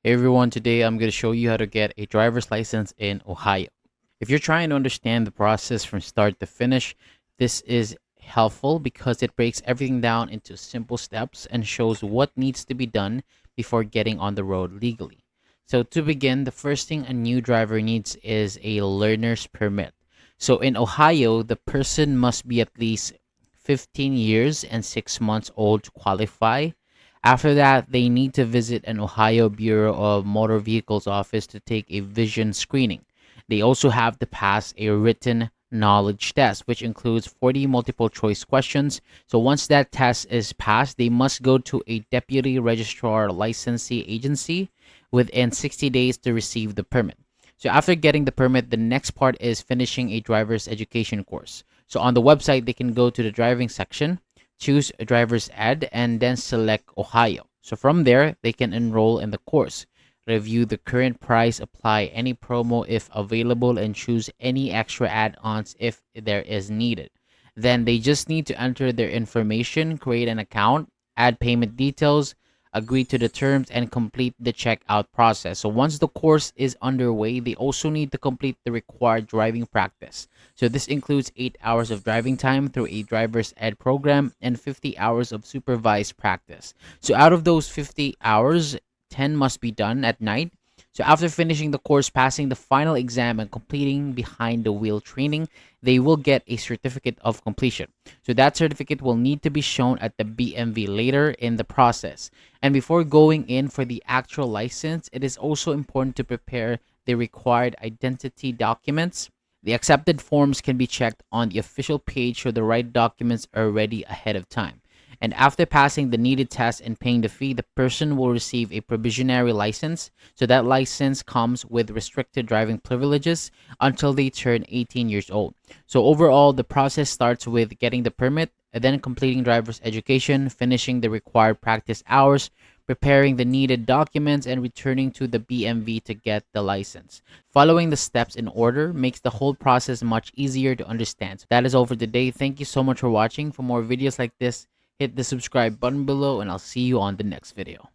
Hey everyone, today I'm going to show you how to get a driver's license in Ohio. If you're trying to understand the process from start to finish, this is helpful because it breaks everything down into simple steps and shows what needs to be done before getting on the road legally. So to begin, the first thing a new driver needs is a learner's permit. So in Ohio, the person must be at least 15 years and 6 months old to qualify. After that, they need to visit an Ohio Bureau of Motor Vehicles office to take a vision screening. They also have to pass a written knowledge test, which includes 40 multiple choice questions. So once that test is passed, they must go to a deputy registrar licensee agency within 60 days to receive the permit. So after getting the permit, the next part is finishing a driver's education course. So on the website, they can go to the driving section, choose a driver's ed, and then select Ohio. So from there, they can enroll in the course, review the current price, apply any promo if available, and choose any extra add-ons if there is needed. Then they just need to enter their information, create an account, add payment details, agree to the terms, and complete the checkout process. So once the course is underway, they also need to complete the required driving practice. So this includes 8 hours of driving time through a driver's ed program and 50 hours of supervised practice. So out of those 50 hours, 10 must be done at night. So after finishing the course, passing the final exam, and completing behind the wheel training, they will get a certificate of completion. So that certificate will need to be shown at the BMV later in the process. And before going in for the actual license, it is also important to prepare the required identity documents. The accepted forms can be checked on the official page so the right documents are ready ahead of time. And after passing the needed test and paying the fee, the person will receive a provisionary license. So that license comes with restricted driving privileges until they turn 18 years old. So overall, the process starts with getting the permit, and then completing driver's education, finishing the required practice hours, preparing the needed documents, and returning to the BMV to get the license. Following the steps in order makes the whole process much easier to understand. So that is all for today. Thank you so much for watching. For more videos like this, hit the subscribe button below, and I'll see you on the next video.